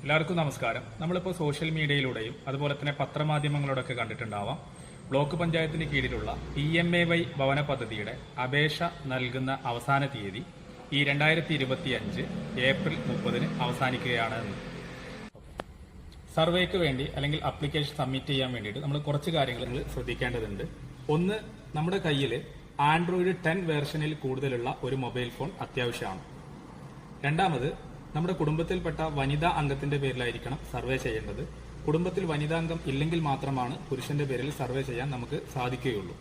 എല്ലാവർക്കും നമസ്കാരം. നമ്മളിപ്പോൾ സോഷ്യൽ മീഡിയയിലൂടെയും അതുപോലെ തന്നെ പത്രമാധ്യമങ്ങളോടൊക്കെ കണ്ടിട്ടുണ്ടാവാം, ബ്ലോക്ക് പഞ്ചായത്തിന് കീഴിലുള്ള PMAY ഭവന പദ്ധതിയുടെ അപേക്ഷ നൽകുന്ന അവസാന തീയതി ഈ 2025 ഏപ്രിൽ 30 അവസാനിക്കുകയാണ്. സർവേക്ക് വേണ്ടി അല്ലെങ്കിൽ അപ്ലിക്കേഷൻ സബ്മിറ്റ് ചെയ്യാൻ വേണ്ടിയിട്ട് നമ്മൾ കുറച്ച് കാര്യങ്ങൾ ശ്രദ്ധിക്കേണ്ടതുണ്ട്. ഒന്ന്, നമ്മുടെ കയ്യിൽ ആൻഡ്രോയിഡ് 10 വേർഷനിൽ കൂടുതലുള്ള ഒരു മൊബൈൽ ഫോൺ അത്യാവശ്യമാണ്. രണ്ടാമത്, നമ്മുടെ കുടുംബത്തിൽപ്പെട്ട വനിതാ അംഗത്തിന്റെ പേരിലായിരിക്കണം സർവേ ചെയ്യേണ്ടത്. കുടുംബത്തിൽ വനിതാ അംഗം ഇല്ലെങ്കിൽ മാത്രമാണ് പുരുഷന്റെ പേരിൽ സർവേ ചെയ്യാൻ നമുക്ക് സാധിക്കുകയുള്ളൂ.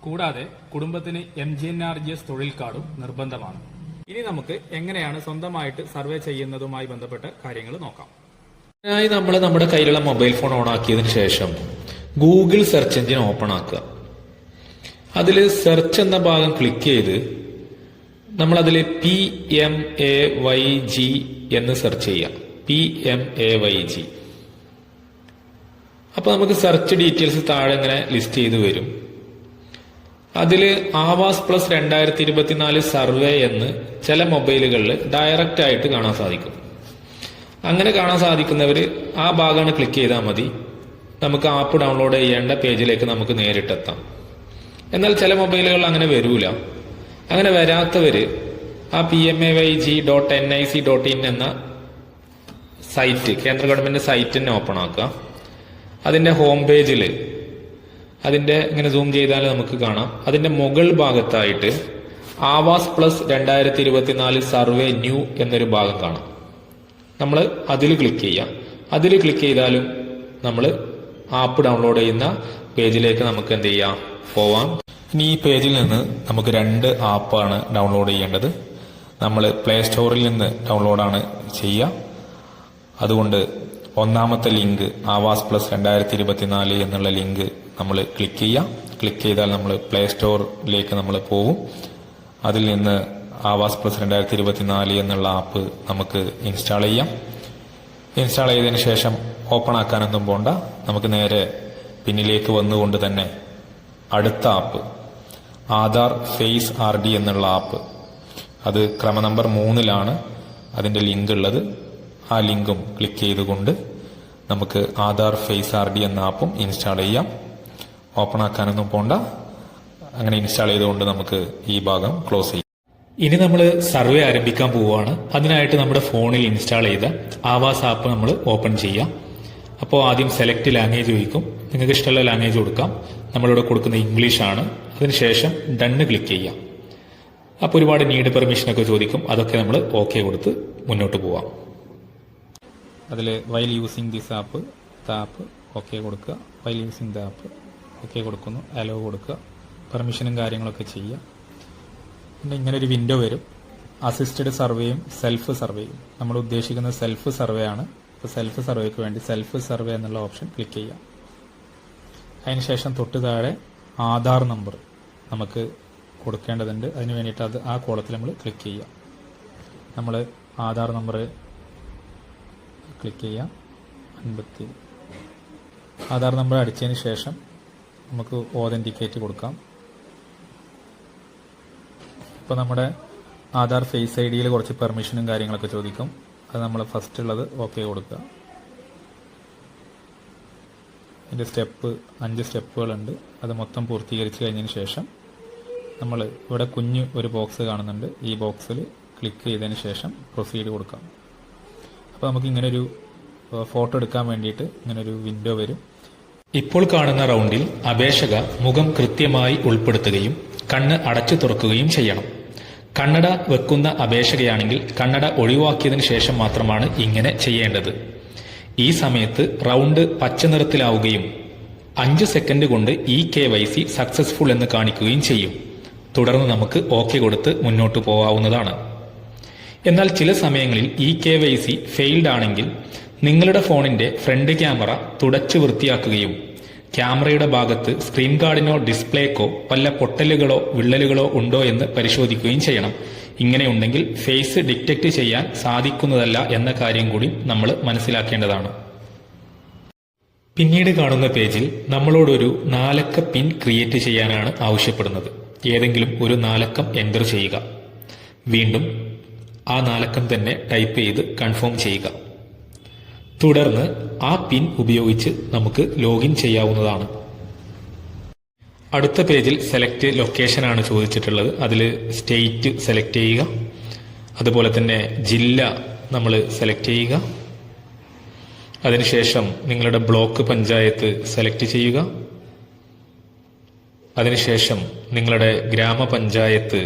കൂടാതെ കുടുംബത്തിന് MGNRGS തൊഴിൽ കാർഡും നിർബന്ധമാണ്. ഇനി നമുക്ക് എങ്ങനെയാണ് സ്വന്തമായിട്ട് സർവേ ചെയ്യുന്നതുമായി ബന്ധപ്പെട്ട കാര്യങ്ങൾ നോക്കാം. അതിനായി നമ്മൾ നമ്മുടെ കയ്യിലുള്ള മൊബൈൽ ഫോൺ ഓൺ ആക്കിയതിനു ശേഷം ഗൂഗിൾ സെർച്ച് എഞ്ചിൻ ഓപ്പൺ ആക്കുക. അതിൽ സെർച്ച് എന്ന ഭാഗം ക്ലിക്ക് ചെയ്ത് നമ്മളതിൽ PMAYG എന്ന് സെർച്ച് ചെയ്യാം. PMAYG. അപ്പൊ നമുക്ക് സെർച്ച് ഡീറ്റെയിൽസ് താഴെ ഇങ്ങനെ ലിസ്റ്റ് ചെയ്ത് വരും. അതിൽ ആവാസ് പ്ലസ് 2024 സർവേ എന്ന് ചില മൊബൈലുകളിൽ ഡയറക്റ്റ് ആയിട്ട് കാണാൻ സാധിക്കും. അങ്ങനെ കാണാൻ സാധിക്കുന്നവര് ആ ഭാഗമാണ് ക്ലിക്ക് ചെയ്താൽ മതി. നമുക്ക് ആപ്പ് ഡൗൺലോഡ് ചെയ്യേണ്ട പേജിലേക്ക് നമുക്ക് നേരിട്ടെത്താം. എന്നാൽ ചില മൊബൈലുകളിൽ അങ്ങനെ വരൂല. അങ്ങനെ വരാത്തവര് ആ PMAYG.nic.in എന്ന സൈറ്റ്, കേന്ദ്ര ഗവൺമെന്റ് സൈറ്റ് തന്നെ ഓപ്പൺ ആക്കുക. അതിന്റെ ഹോം പേജിൽ അതിന്റെ ഇങ്ങനെ സൂം ചെയ്താൽ നമുക്ക് കാണാം, അതിന്റെ മുകൾ ഭാഗത്തായിട്ട് ആവാസ് പ്ലസ് 2024 സർവേ ന്യൂ എന്നൊരു ഭാഗം കാണാം. നമ്മൾ അതിൽ ക്ലിക്ക് ചെയ്യാം. അതിൽ ക്ലിക്ക് ചെയ്താലും നമ്മൾ ആപ്പ് ഡൗൺലോഡ് ചെയ്യുന്ന പേജിലേക്ക് നമുക്ക് എന്ത് ചെയ്യാം, പോവാം. ഇനി ഈ പേജിൽ നിന്ന് നമുക്ക് 2 ആപ്പാണ് ഡൗൺലോഡ് ചെയ്യേണ്ടത്. നമ്മൾ പ്ലേ സ്റ്റോറിൽ നിന്ന് ഡൗൺലോഡാണ് ചെയ്യുക. അതുകൊണ്ട് ഒന്നാമത്തെ ലിങ്ക് ആവാസ് പ്ലസ് 2024 എന്നുള്ള ലിങ്ക് നമ്മൾ ക്ലിക്ക് ചെയ്യാം. ക്ലിക്ക് ചെയ്താൽ നമ്മൾ പ്ലേ സ്റ്റോറിലേക്ക് നമ്മൾ പോകും. അതിൽ നിന്ന് ആവാസ് പ്ലസ് 2024 എന്നുള്ള ആപ്പ് നമുക്ക് ഇൻസ്റ്റാൾ ചെയ്യാം. ഇൻസ്റ്റാൾ ചെയ്തതിന് ശേഷം ഓപ്പൺ ആക്കാനൊന്നും പോണ്ട, നമുക്ക് നേരെ പിന്നിലേക്ക് വന്നുകൊണ്ട് തന്നെ അടുത്ത ആപ്പ് ആധാർ ഫേസ് RD എന്നുള്ള ആപ്പ്, അത് ക്രമ നമ്പർ 3 അതിന്റെ ലിങ്ക് ഉള്ളത്. ആ ലിങ്കും ക്ലിക്ക് ചെയ്തുകൊണ്ട് നമുക്ക് ആധാർ ഫേസ് RD എന്ന ആപ്പും ഇൻസ്റ്റാൾ ചെയ്യാം. ഓപ്പൺ ആക്കാനൊന്നും പോണ്ട, അങ്ങനെ ഇൻസ്റ്റാൾ ചെയ്തുകൊണ്ട് നമുക്ക് ഈ ഭാഗം ക്ലോസ് ചെയ്യാം. ഇനി നമ്മൾ സർവേ ആരംഭിക്കാൻ പോവുകയാണ്. അതിനായിട്ട് നമ്മുടെ ഫോണിൽ ഇൻസ്റ്റാൾ ചെയ്ത ആവാസ് ആപ്പ് നമ്മൾ ഓപ്പൺ ചെയ്യാം. അപ്പോൾ ആദ്യം സെലക്ട് ലാംഗ്വേജ് ചോദിക്കും. നിങ്ങൾക്ക് ഇഷ്ടമുള്ള ലാംഗ്വേജ് കൊടുക്കാം. നമ്മളിവിടെ കൊടുക്കുന്ന ഇംഗ്ലീഷാണ്. അതിനുശേഷം ഡണ്ണ് ക്ലിക്ക് ചെയ്യാം. അപ്പോൾ ഒരുപാട് നീഡ് പെർമിഷനൊക്കെ ചോദിക്കും. അതൊക്കെ നമ്മൾ ഓക്കെ കൊടുത്ത് മുന്നോട്ട് പോവാം. അതിൽ while using this app app okay കൊടുക്കുക. While using the app okay കൊടുക്കുന്നു. അലോ കൊടുക്കുക. പെർമിഷനും കാര്യങ്ങളൊക്കെ ചെയ്യുക. പിന്നെ ഇങ്ങനെ ഒരു വിൻഡോ വരും. അസിസ്റ്റഡ് സർവേയും സെൽഫ് സർവേയും. നമ്മൾ ഉദ്ദേശിക്കുന്നത് സെൽഫ് സർവേ ആണ്. അപ്പോൾ സെൽഫ് സർവേക്ക് വേണ്ടി സെൽഫ് സർവേ എന്നുള്ള ഓപ്ഷൻ ക്ലിക്ക് ചെയ്യാം. അതിനുശേഷം തൊട്ട് താഴെ ആധാർ നമ്പർ നമുക്ക് കൊടുക്കേണ്ടതുണ്ട്. അതിന് വേണ്ടിയിട്ട് ആ കോളത്തിൽ നമ്മൾ ക്ലിക്ക് ചെയ്യുക. നമ്മൾ ആധാർ നമ്പർ ക്ലിക്ക് ചെയ്യാം. 50 ആധാർ നമ്പർ അടിച്ചതിന് ശേഷം നമുക്ക് ഓതന്റിക്കേറ്റ് കൊടുക്കാം. ഇപ്പോൾ നമ്മുടെ ആധാർ ഫേസ് ID കുറച്ച് പെർമിഷനും കാര്യങ്ങളൊക്കെ ചോദിക്കും. അത് നമ്മൾ ഫസ്റ്റ് ഉള്ളത് ഓക്കെ കൊടുക്കുക. ഇതിൻ്റെ 5 സ്റ്റെപ്പുകളുണ്ട്. അത് മൊത്തം പൂർത്തീകരിച്ച് കഴിഞ്ഞതിന് ശേഷം നമ്മൾ ഇവിടെ ഒരു ബോക്സ് കാണുന്നുണ്ട്. ഈ ബോക്സിൽ ക്ലിക്ക് ചെയ്തതിന് ശേഷം പ്രൊസീഡ് കൊടുക്കാം. അപ്പോൾ നമുക്ക് ഇങ്ങനൊരു ഫോട്ടോ എടുക്കാൻ വേണ്ടിയിട്ട് ഇങ്ങനൊരു വിൻഡോ വരും. ഇപ്പോൾ കാണുന്ന റൗണ്ടിൽ അപേക്ഷക മുഖം കൃത്യമായി ഉൾപ്പെടുത്തുകയും കണ്ണ് അടച്ചു തുറക്കുകയും ചെയ്യണം. കണ്ണട വെക്കുന്ന അപേക്ഷകയാണെങ്കിൽ കണ്ണട ഒഴിവാക്കിയതിനു ശേഷം മാത്രമാണ് ഇങ്ങനെ ചെയ്യേണ്ടത്. ഈ സമയത്ത് റൗണ്ട് പച്ച നിറത്തിലാവുകയും 5 സെക്കൻഡ് കൊണ്ട് KYC സക്സസ്ഫുൾ എന്ന് കാണിക്കുകയും ചെയ്യും. തുടർന്ന് നമുക്ക് ഓക്കെ കൊടുത്ത് മുന്നോട്ട് പോകാവുന്നതാണ്. എന്നാൽ ചില സമയങ്ങളിൽ KYC ഫെയിൽഡ് ആണെങ്കിൽ നിങ്ങളുടെ ഫോണിന്റെ ഫ്രണ്ട് ക്യാമറ തുടച്ചു വൃത്തിയാക്കുകയും ക്യാമറയുടെ ഭാഗത്ത് സ്ക്രീൻ ഗാർഡിനോ ഡിസ്പ്ലേക്കോ വല്ല പൊട്ടലുകളോ വിള്ളലുകളോ ഉണ്ടോ എന്ന് പരിശോധിക്കുകയും ചെയ്യണം. ഇങ്ങനെയുണ്ടെങ്കിൽ ഫേസ് ഡിറ്റക്ട് ചെയ്യാൻ സാധിക്കുന്നതല്ല എന്ന കാര്യം കൂടി നമ്മൾ മനസ്സിലാക്കേണ്ടതാണ്. പിന്നീട് കാണുന്ന പേജിൽ നമ്മളോടൊരു 4 അക്ക പിൻ ക്രിയേറ്റ് ചെയ്യാനാണ് ആവശ്യപ്പെടുന്നത്. ഏതെങ്കിലും ഒരു 4 അക്കം എൻ്റർ ചെയ്യുക. വീണ്ടും ആ 4 അക്കം തന്നെ ടൈപ്പ് ചെയ്ത് കൺഫേം ചെയ്യുക. തുടർന്ന് ആ പിൻ ഉപയോഗിച്ച് നമുക്ക് ലോഗിൻ ചെയ്യാവുന്നതാണ്. അടുത്ത പേജിൽ സെലക്ട് ലൊക്കേഷൻ ആണ് ചോദിച്ചിട്ടുള്ളത്. അതിൽ സ്റ്റേറ്റ് സെലക്ട് ചെയ്യുക. അതുപോലെ തന്നെ ജില്ല നമ്മൾ സെലക്ട് ചെയ്യുക. അതിനുശേഷം നിങ്ങളുടെ ബ്ലോക്ക് പഞ്ചായത്ത് സെലക്ട് ചെയ്യുക. അതിനുശേഷം നിങ്ങളുടെ ഗ്രാമപഞ്ചായത്ത്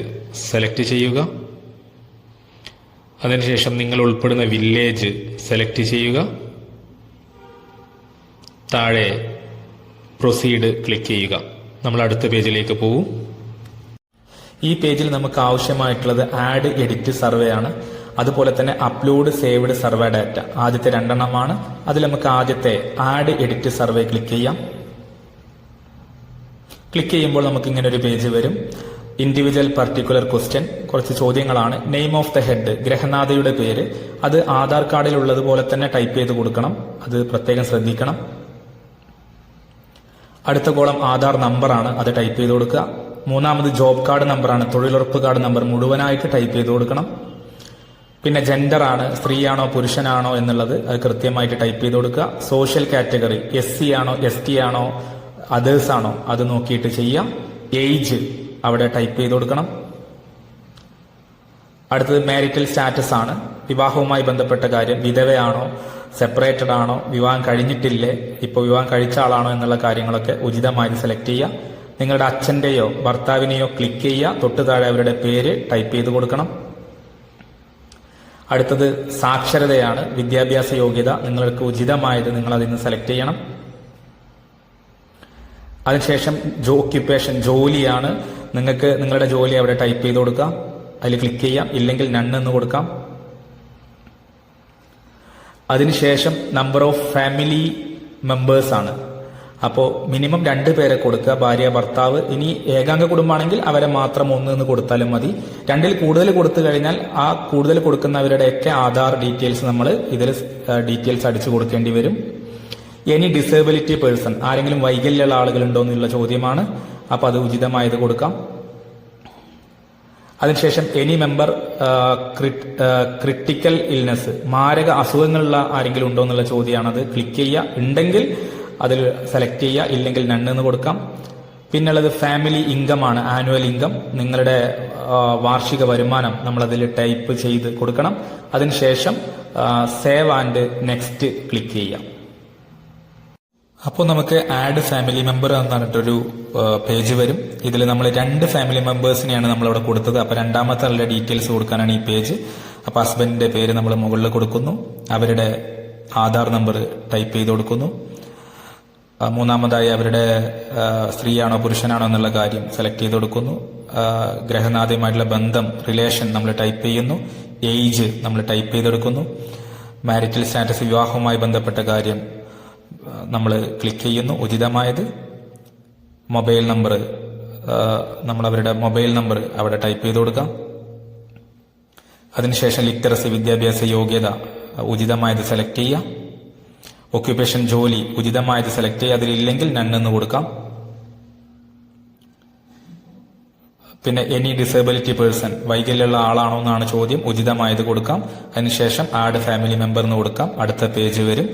സെലക്ട് ചെയ്യുക. അതിനുശേഷം നിങ്ങൾ ഉൾപ്പെടുന്ന വില്ലേജ് സെലക്ട് ചെയ്യുക. താഴെ പ്രൊസീഡ് ക്ലിക്ക് ചെയ്യുക. നമ്മൾ അടുത്ത പേജിലേക്ക് പോകും. ഈ പേജിൽ നമുക്ക് ആവശ്യമായിട്ടുള്ളത് ആഡ് എഡിറ്റ് സർവേ ആണ്. അതുപോലെ തന്നെ അപ്ലോഡ് സേവ്ഡ് സർവേ ഡാറ്റ ആദ്യത്തെ 2 എണ്ണമാണ്. അതിൽ നമുക്ക് ആദ്യത്തെ ആഡ് എഡിറ്റ് സർവേ ക്ലിക്ക് ചെയ്യാം. ക്ലിക്ക് ചെയ്യുമ്പോൾ നമുക്ക് ഇങ്ങനെ ഒരു പേജ് വരും. ഇൻഡിവിജ്വൽ പർട്ടിക്കുലർ ക്വസ്റ്റ്യൻ, കുറച്ച് ചോദ്യങ്ങളാണ്. നെയിം ഓഫ് ദ ഹെഡ്, ഗ്രഹനാഥയുടെ പേര്, അത് ആധാർ കാർഡിൽ ഉള്ളതുപോലെ തന്നെ ടൈപ്പ് ചെയ്ത് കൊടുക്കണം. അത് പ്രത്യേകം ശ്രദ്ധിക്കണം. അടുത്ത കോളം ആധാർ നമ്പറാണ്, അത് ടൈപ്പ് ചെയ്ത് കൊടുക്കുക. മൂന്നാമത് ജോബ് കാർഡ് നമ്പറാണ്, തൊഴിലുറപ്പ് കാർഡ് നമ്പർ മുഴുവനായിട്ട് ടൈപ്പ് ചെയ്ത് കൊടുക്കണം. പിന്നെ ജെൻഡർ ആണ്, സ്ത്രീയാണോ പുരുഷനാണോ എന്നുള്ളത് അത് കൃത്യമായിട്ട് ടൈപ്പ് ചെയ്ത് കൊടുക്കുക. സോഷ്യൽ കാറ്റഗറി SC ആണോ ST ആണോ അതേഴ്സ് ആണോ അത് നോക്കിയിട്ട് ചെയ്യാം. ഏജ് അവിടെ ടൈപ്പ് ചെയ്ത് കൊടുക്കണം. അടുത്തത് മാരിറ്റൽ സ്റ്റാറ്റസ് ആണ്, വിവാഹവുമായി ബന്ധപ്പെട്ട കാര്യം. വിധവയാണോ, സെപ്പറേറ്റഡ് ആണോ, വിവാഹം കഴിഞ്ഞിട്ടില്ലേ, ഇപ്പോൾ വിവാഹം കഴിച്ച ആളാണോ എന്നുള്ള കാര്യങ്ങളൊക്കെ ഉചിതമായി സെലക്ട് ചെയ്യുക. നിങ്ങളുടെ അച്ഛന്റെയോ ഭർത്താവിനെയോ ക്ലിക്ക് ചെയ്യുക. തൊട്ട് താഴെ അവരുടെ പേര് ടൈപ്പ് ചെയ്ത് കൊടുക്കണം. അടുത്തത് സാക്ഷരതയാണ്, വിദ്യാഭ്യാസ യോഗ്യത. നിങ്ങൾക്ക് ഉചിതമായത് നിങ്ങൾ അതിൽ നിന്ന് സെലക്ട് ചെയ്യണം. അതിനുശേഷം ഓക്യുപ്പേഷൻ, ജോലിയാണ്. നിങ്ങൾക്ക് നിങ്ങളുടെ ജോലി അവിടെ ടൈപ്പ് ചെയ്ത് കൊടുക്കാം. അതിൽ ക്ലിക്ക് ചെയ്യാം. ഇല്ലെങ്കിൽ നൺ എന്ന് കൊടുക്കാം. അതിനുശേഷം നമ്പർ ഓഫ് ഫാമിലി മെമ്പേഴ്സ് ആണ്. അപ്പോൾ മിനിമം 2 പേരെ കൊടുക്കുക, ഭാര്യ ഭർത്താവ്. ഇനി ഏകാംഗ കുടുംബമാണെങ്കിൽ അവരെ മാത്രം 1 എന്ന് കൊടുത്താലും മതി. 2ൽ കൂടുതൽ കൊടുത്തു കഴിഞ്ഞാൽ ആ കൂടുതൽ കൊടുക്കുന്നവരുടെയൊക്കെ ആധാർ ഡീറ്റെയിൽസ് നമ്മൾ ഇതിൽ ഡീറ്റെയിൽസ് അടിച്ചു കൊടുക്കേണ്ടി വരും. എനി ഡിസേബിലിറ്റി പേഴ്സൺ, ആരെങ്കിലും വൈകല്യമുള്ള ആളുകളുണ്ടോ എന്നുള്ള ചോദ്യമാണ്. അപ്പോൾ അത് ഉചിതമായത് കൊടുക്കാം. അതിനുശേഷം എനി മെമ്പർ ക്രിട്ടിക്കൽ ഇൽനെസ്, മാരക അസുഖങ്ങളുള്ള ആരെങ്കിലും ഉണ്ടോ എന്നുള്ള ചോദ്യമാണ്. അത് ക്ലിക്ക് ചെയ്യുക. ഉണ്ടെങ്കിൽ അതിൽ സെലക്ട് ചെയ്യുക, ഇല്ലെങ്കിൽ നൺ എന്ന് കൊടുക്കാം. പിന്നുള്ളത് ഫാമിലി ഇൻകം ആണ്, ആനുവൽ ഇൻകം. നിങ്ങളുടെ വാർഷിക വരുമാനം നമ്മളതിൽ ടൈപ്പ് ചെയ്ത് കൊടുക്കണം. അതിനുശേഷം സേവ് ആൻഡ് നെക്സ്റ്റ് ക്ലിക്ക് ചെയ്യാം. അപ്പോൾ നമുക്ക് ആഡ് ഫാമിലി മെമ്പർ എന്ന് പറഞ്ഞിട്ടൊരു പേജ് വരും. ഇതിൽ നമ്മൾ 2 ഫാമിലി മെമ്പേഴ്സിനെയാണ് നമ്മളിവിടെ കൊടുത്തത്. അപ്പോൾ രണ്ടാമത്തെ ആളുടെ ഡീറ്റെയിൽസ് കൊടുക്കാനാണ് ഈ പേജ്. അപ്പോൾ ഹസ്ബൻഡിന്റെ പേര് നമ്മൾ മുകളിൽ കൊടുക്കുന്നു. അവരുടെ ആധാർ നമ്പർ ടൈപ്പ് ചെയ്ത് കൊടുക്കുന്നു. മൂന്നാമതായി അവരുടെ സ്ത്രീയാണോ പുരുഷനാണോ എന്നുള്ള കാര്യം സെലക്ട് ചെയ്ത് കൊടുക്കുന്നു. ഗ്രഹനാഥയുമായിട്ടുള്ള ബന്ധം, റിലേഷൻ നമ്മൾ ടൈപ്പ് ചെയ്യുന്നു. ഏജ് നമ്മൾ ടൈപ്പ് ചെയ്തെടുക്കുന്നു. മാരിറ്റൽ സ്റ്റാറ്റസ്, വിവാഹവുമായി ബന്ധപ്പെട്ട കാര്യം നമ്മൾ ക്ലിക്ക് ചെയ്യുന്നു, ഉചിതമായത്. മൊബൈൽ നമ്പർ, നമ്മൾ അവരുടെ മൊബൈൽ നമ്പർ അവിടെ ടൈപ്പ് ചെയ്ത് കൊടുക്കാം. അതിനുശേഷം ലിറ്ററസി, വിദ്യാഭ്യാസ യോഗ്യത, ഉചിതമായത് സെലക്ട് ചെയ്യുക. ഓക്യുപ്പേഷൻ, ജോലി, ഉചിതമായത് സെലക്ട് ചെയ്യുക. അതിലില്ലെങ്കിൽ നൺ എന്ന് കൊടുക്കാം. പിന്നെ എനി ഡിസേബിലിറ്റി പേഴ്സൺ, വൈകല്യമുള്ള ആളാണോ എന്നാണ് ചോദ്യം. ഉചിതമായത് കൊടുക്കാം. അതിനുശേഷം ആഡ് ഫാമിലി മെമ്പർ എന്ന് കൊടുക്കാം. അടുത്ത പേജ് വരും.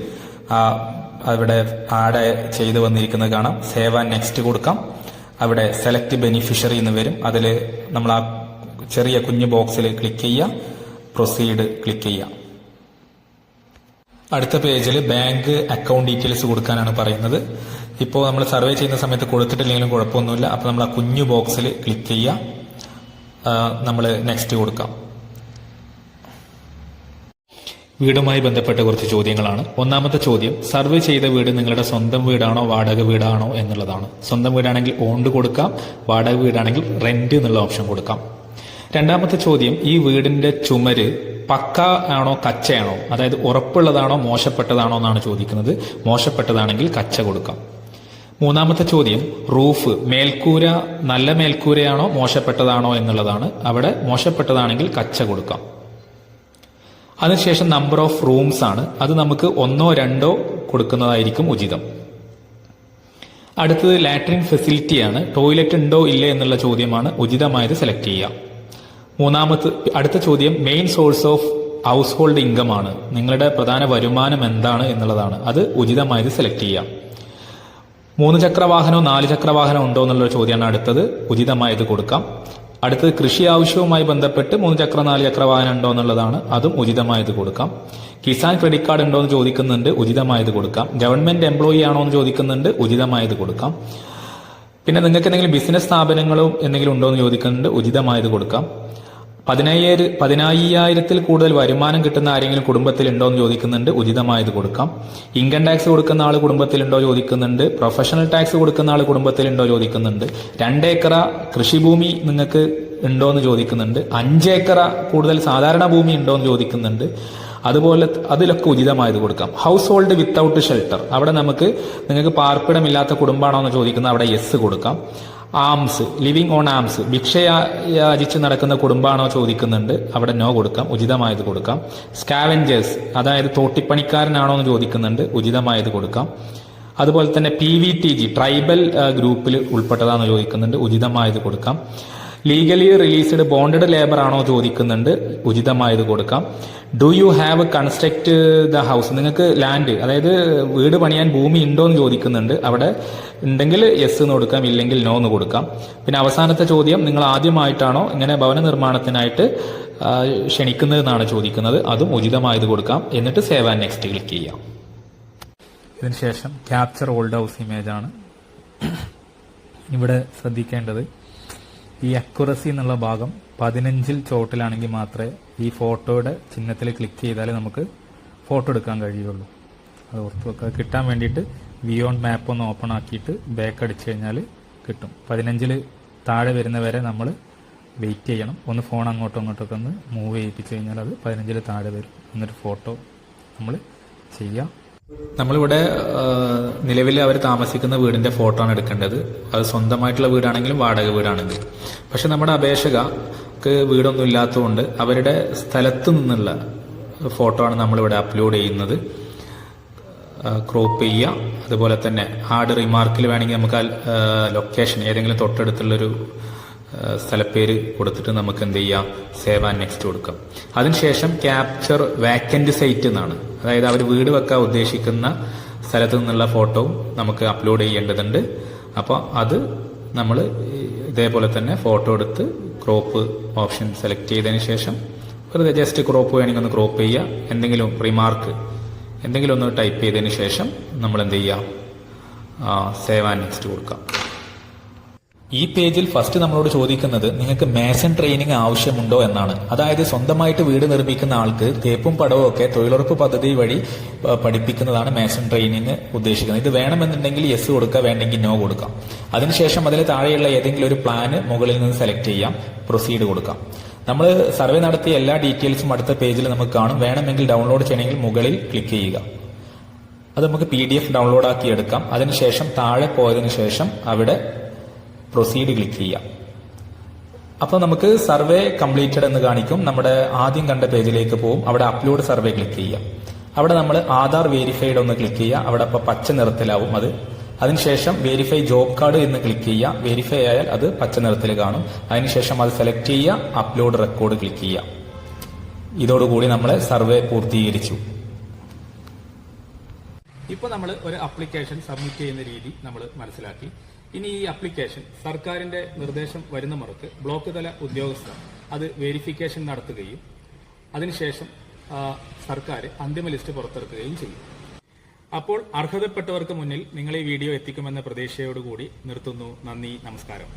അവിടെ ആഡ് ചെയ്ത് വന്നിരിക്കുന്നത് കാണാം. സേവ് ആൻഡ് നെക്സ്റ്റ് കൊടുക്കാം. അവിടെ സെലക്ട് ബെനിഫിഷ്യറി എന്ന് വരും. അതിൽ നമ്മൾ ആ ചെറിയ കുഞ്ഞു ബോക്സിൽ ക്ലിക്ക് ചെയ്യുക. പ്രൊസീഡ് ക്ലിക്ക് ചെയ്യുക. അടുത്ത പേജിൽ ബാങ്ക് അക്കൗണ്ട് ഡീറ്റെയിൽസ് കൊടുക്കാനാണ് പറയുന്നത്. ഇപ്പോൾ നമ്മൾ സർവേ ചെയ്യുന്ന സമയത്ത് കൊടുത്തിട്ടില്ലെങ്കിലും കുഴപ്പമൊന്നുമില്ല. അപ്പോൾ നമ്മൾ ആ കുഞ്ഞു ബോക്സിൽ ക്ലിക്ക് ചെയ്യുക. നമ്മൾ നെക്സ്റ്റ് കൊടുക്കാം. വീടുമായി ബന്ധപ്പെട്ട കുറച്ച് ചോദ്യങ്ങളാണ്. ഒന്നാമത്തെ ചോദ്യം, സർവേ ചെയ്ത വീട് നിങ്ങളുടെ സ്വന്തം വീടാണോ വാടക വീടാണോ എന്നുള്ളതാണ്. സ്വന്തം വീടാണെങ്കിൽ ഓണ്ട് കൊടുക്കാം, വാടക വീടാണെങ്കിൽ റെന്റ് എന്നുള്ള ഓപ്ഷൻ കൊടുക്കാം. രണ്ടാമത്തെ ചോദ്യം, ഈ വീടിന്റെ ചുമര് പക്ക ആണോ കച്ചയാണോ, അതായത് ഉറപ്പുള്ളതാണോ മോശപ്പെട്ടതാണോ എന്നാണ് ചോദിക്കുന്നത്. മോശപ്പെട്ടതാണെങ്കിൽ കച്ച കൊടുക്കാം. മൂന്നാമത്തെ ചോദ്യം, റൂഫ്, മേൽക്കൂര നല്ല മേൽക്കൂരയാണോ മോശപ്പെട്ടതാണോ എന്നുള്ളതാണ്. അവിടെ മോശപ്പെട്ടതാണെങ്കിൽ കച്ച കൊടുക്കാം. അതിനുശേഷം നമ്പർ ഓഫ് റൂംസ് ആണ്. അത് നമുക്ക് 1 or 2 കൊടുക്കുന്നതായിരിക്കും ഉചിതം. അടുത്തത് ലാട്രിൻ ഫെസിലിറ്റിയാണ്. ടോയ്ലറ്റ് ഉണ്ടോ ഇല്ലേ എന്നുള്ള ചോദ്യമാണ്. ഉചിതമായത് സെലക്ട് ചെയ്യുക. അടുത്ത ചോദ്യം, main source of house hold income ആണ്, നിങ്ങളുടെ പ്രധാന വരുമാനം എന്താണ് എന്നുള്ളതാണ്. അത് ഉചിതമായത് സെലക്ട് ചെയ്യാം. 3 ചക്ര വാഹനമോ 4 ചക്ര വാഹനം ഉണ്ടോ എന്നുള്ള ചോദ്യമാണ് അടുത്തത്. ഉചിതമായത് കൊടുക്കാം. അടുത്തത് കൃഷി ആവശ്യവുമായി ബന്ധപ്പെട്ട് 3 ചക്ര 4 ചക്ര വാഹനം ഉണ്ടോ എന്നുള്ളതാണ്. അതും ഉചിതമായത് കൊടുക്കാം. കിസാൻ ക്രെഡിറ്റ് കാർഡ് ഉണ്ടോ എന്ന് ചോദിക്കുന്നുണ്ട്. ഉചിതമായത് കൊടുക്കാം. ഗവൺമെന്റ് എംപ്ലോയി ആണോ എന്ന് ചോദിക്കുന്നുണ്ട്. ഉചിതമായത് കൊടുക്കാം. പിന്നെ നിങ്ങൾക്ക് എന്തെങ്കിലും ബിസിനസ് സ്ഥാപനങ്ങളും എന്തെങ്കിലും ഉണ്ടോ എന്ന് ചോദിക്കുന്നുണ്ട്. ഉചിതമായത് കൊടുക്കാം. 15,000 കൂടുതൽ വരുമാനം കിട്ടുന്ന ആരെങ്കിലും കുടുംബത്തിൽ ഉണ്ടോ എന്ന് ചോദിക്കുന്നുണ്ട്. ഉചിതമായത് കൊടുക്കാം. ഇൻകം ടാക്സ് കൊടുക്കുന്ന ആൾ കുടുംബത്തിലുണ്ടോ ചോദിക്കുന്നുണ്ട്. പ്രൊഫഷണൽ ടാക്സ് കൊടുക്കുന്ന ആൾ കുടുംബത്തിലുണ്ടോ ചോദിക്കുന്നുണ്ട്. 2 ഏക്കറ കൃഷിഭൂമി നിങ്ങൾക്ക് ഉണ്ടോ എന്ന് ചോദിക്കുന്നുണ്ട്. 5 ഏക്കറ കൂടുതൽ സാധാരണ ഭൂമി ഉണ്ടോ എന്ന് ചോദിക്കുന്നുണ്ട്. അതുപോലെ അതിലൊക്കെ ഉചിതമായത് കൊടുക്കാം. ഹൗസ് ഹോൾഡ് വിത്തൗട്ട് ഷെൽട്ടർ, അവിടെ നിങ്ങൾക്ക് പാർപ്പിടമില്ലാത്ത കുടുംബമാണോ എന്ന് ചോദിക്കുന്നത്. അവിടെ യെസ് കൊടുക്കാം. ആംസ്, ലിവിങ് ഓൺ ആംസ്, ഭിക്ഷയാചിച്ച് നടക്കുന്ന കുടുംബമാണോ ചോദിക്കുന്നുണ്ട്. അവിടെ നോ കൊടുക്കാം. ഉചിതമായത് കൊടുക്കാം. സ്കാവെഞ്ചേഴ്സ്, അതായത് തോട്ടിപ്പണിക്കാരനാണോ എന്ന് ചോദിക്കുന്നുണ്ട്. ഉചിതമായത് കൊടുക്കാം. അതുപോലെ തന്നെ PVTG, ട്രൈബൽ ഗ്രൂപ്പിൽ ഉൾപ്പെട്ടതാണെന്ന് ചോദിക്കുന്നുണ്ട്. ഉചിതമായത് കൊടുക്കാം. ലീഗലി റിലീസ്ഡ് ബോണ്ടഡ് ലേബർ ആണോ ചോദിക്കുന്നുണ്ട്. ഉചിതമായത് കൊടുക്കാം. Do you have construct the house, നിങ്ങൾക്ക് ലാൻഡ്, അതായത് വീട് പണിയാൻ ഭൂമി ഉണ്ടോ എന്ന് ചോദിക്കുന്നുണ്ട്. അവിടെ ഉണ്ടെങ്കിൽ യെസ് എന്ന് കൊടുക്കാം, ഇല്ലെങ്കിൽ നോ എന്ന് കൊടുക്കാം. പിന്നെ അവസാനത്തെ ചോദ്യം, നിങ്ങൾ ആദ്യമായിട്ടാണോ ഇങ്ങനെ ഭവന നിർമ്മാണത്തിനായിട്ട് ക്ഷണിക്കുന്നത് എന്നാണ് ചോദിക്കുന്നത്. അതും ഉചിതമായത് കൊടുക്കാം. എന്നിട്ട് സേവ് ആൻഡ് നെക്സ്റ്റ് ക്ലിക്ക് ചെയ്യാം. ഇതിനുശേഷം ക്യാപ്ചർ ഓൾഡ് ഹൗസ് ഇമേജ് ആണ് ഇവിടെ ശ്രദ്ധിക്കേണ്ടത്. ഈ അക്യുറസി എന്നുള്ള ഭാഗം 15 ചോട്ടിലാണെങ്കിൽ മാത്രമേ ഈ ഫോട്ടോയുടെ ചിഹ്നത്തിൽ ക്ലിക്ക് ചെയ്താൽ നമുക്ക് ഫോട്ടോ എടുക്കാൻ കഴിയുള്ളൂ. അത് ഓർത്ത് വെക്കുക. കിട്ടാൻ വേണ്ടിയിട്ട് ബിയോണ്ട് മാപ്പ് ഒന്ന് ഓപ്പൺ ആക്കിയിട്ട് ബാക്ക് അടിച്ചു കഴിഞ്ഞാൽ കിട്ടും. 15 താഴെ വരുന്നവരെ നമ്മൾ വെയിറ്റ് ചെയ്യണം. ഒന്ന് ഫോൺ അങ്ങോട്ടും ഇങ്ങോട്ടൊക്കെ ഒന്ന് മൂവ് ചെയ്യിപ്പിച്ചു കഴിഞ്ഞാൽ അത് 15 താഴെ വരും. എന്നിട്ട് ഫോട്ടോ നമ്മൾ ചെയ്യാം. നമ്മളിവിടെ നിലവിൽ അവർ താമസിക്കുന്ന വീടിന്റെ ഫോട്ടോ ആണ് എടുക്കേണ്ടത്. അത് സ്വന്തമായിട്ടുള്ള വീടാണെങ്കിലും വാടക വീടാണെങ്കിലും. പക്ഷെ നമ്മുടെ അപേക്ഷകർക്ക് വീടൊന്നും ഇല്ലാത്തതുകൊണ്ട് അവരുടെ സ്ഥലത്ത് നിന്നുള്ള ഫോട്ടോ ആണ് നമ്മളിവിടെ അപ്ലോഡ് ചെയ്യുന്നത്. ക്രോപ്പ് ചെയ്യുക. അതുപോലെ തന്നെ ആഡ് റിമാർക്കിൽ വേണമെങ്കിൽ നമുക്ക് ലൊക്കേഷൻ ഏതെങ്കിലും തൊട്ടടുത്തുള്ളൊരു സ്ഥലപ്പേര് കൊടുത്തിട്ട് നമുക്ക് എന്ത് ചെയ്യാം, സേവ് ആൻഡ് നെക്സ്റ്റ് കൊടുക്കാം. അതിനുശേഷം ക്യാപ്ചർ വാക്കന്റ് സൈറ്റ് എന്നാണ്, അതായത് അവർ വീട് വെക്കാൻ ഉദ്ദേശിക്കുന്ന സ്ഥലത്ത് നിന്നുള്ള ഫോട്ടോവും നമുക്ക് അപ്ലോഡ് ചെയ്യേണ്ടതുണ്ട്. അപ്പോൾ അത് നമ്മൾ ഇതേപോലെ തന്നെ ഫോട്ടോ എടുത്ത് ക്രോപ്പ് ഓപ്ഷൻ സെലക്ട് ചെയ്തതിന് ശേഷം വെറുതെ ജസ്റ്റ് ക്രോപ്പ് വേണമെങ്കിൽ ഒന്ന് ക്രോപ്പ് ചെയ്യുക. എന്തെങ്കിലും റിമാർക്ക് എന്തെങ്കിലും ഒന്ന് ടൈപ്പ് ചെയ്തതിന് ശേഷം നമ്മൾ എന്ത് ചെയ്യാം, സേവ് ആൻഡ് നെക്സ്റ്റ് കൊടുക്കാം. ഈ പേജിൽ ഫസ്റ്റ് നമ്മളോട് ചോദിക്കുന്നത് നിങ്ങൾക്ക് മേസൺ ട്രെയിനിങ് ആവശ്യമുണ്ടോ എന്നാണ്. അതായത് സ്വന്തമായിട്ട് വീട് നിർമ്മിക്കുന്ന ആൾക്ക് തേപ്പും പടവും ഒക്കെ തൊഴിലുറപ്പ് പദ്ധതി വഴി പഠിപ്പിക്കുന്നതാണ് മേസൺ ട്രെയിനിങ് ഉദ്ദേശിക്കുന്നത്. ഇത് വേണമെന്നുണ്ടെങ്കിൽ യെസ് കൊടുക്കുക, വേണ്ടെങ്കിൽ നോ കൊടുക്കാം. അതിനുശേഷം അതിൽ താഴെയുള്ള ഏതെങ്കിലും ഒരു പ്ലാന് മുകളിൽ നിന്ന് സെലക്ട് ചെയ്യാം, പ്രൊസീഡ് കൊടുക്കാം. നമ്മൾ സർവേ നടത്തിയ എല്ലാ ഡീറ്റെയിൽസും അടുത്ത പേജിൽ നമുക്ക് കാണും. വേണമെങ്കിൽ ഡൗൺലോഡ് ചെയ്യണമെങ്കിൽ മുകളിൽ ക്ലിക്ക് ചെയ്യുക. അത് നമുക്ക് PDF ഡൗൺലോഡ് ആക്കി എടുക്കാം. അതിനുശേഷം താഴെ പോയതിനു ശേഷം അവിടെ പ്രൊസീഡ് ക്ലിക്ക് ചെയ്യാം. അപ്പോൾ നമുക്ക് സർവേ കംപ്ലീറ്റഡ് എന്ന് കാണിക്കും. നമ്മുടെ ആദ്യം കണ്ട പേജിലേക്ക് പോകും. അവിടെ അപ്ലോഡ് സർവേ ക്ലിക്ക് ചെയ്യാം. അവിടെ നമ്മൾ ആധാർ വെരിഫൈഡ് ഒന്ന് ക്ലിക്ക് ചെയ്യുക. അവിടെ അപ്പോൾ പച്ച നിറത്തിലാവും അത്. അതിനുശേഷം വെരിഫൈ ജോബ് കാർഡ് എന്ന് ക്ലിക്ക് ചെയ്യുക. വെരിഫൈ ആയാൽ അത് പച്ച നിറത്തിൽ കാണും. അതിനുശേഷം അത് സെലക്ട് ചെയ്യുക, അപ്ലോഡ് റെക്കോർഡ് ക്ലിക്ക് ചെയ്യുക. ഇതോടുകൂടി നമ്മളെ സർവേ പൂർത്തീകരിച്ചു. ഇപ്പോൾ നമ്മൾ ഒരു ആപ്ലിക്കേഷൻ സബ്മിറ്റ് ചെയ്യുന്ന രീതി നമ്മൾ മനസ്സിലാക്കി. ഇനി ഈ ആപ്ലിക്കേഷൻ സർക്കാരിന്റെ നിർദ്ദേശം വരുന്ന മുറക്ക് ബ്ലോക്ക് തല ഉദ്യോഗസ്ഥർ അത് വെരിഫിക്കേഷൻ നടത്തുകയും അതിനുശേഷം സർക്കാർ അന്തിമ ലിസ്റ്റ് പുറത്തിറക്കുകയും ചെയ്യും. അപ്പോൾ അർഹതപ്പെട്ടവർക്ക് മുന്നിൽ നിങ്ങൾ ഈ വീഡിയോ എത്തിക്കുമെന്ന പ്രതീക്ഷയോടുകൂടി നിർത്തുന്നു. നന്ദി, നമസ്കാരം.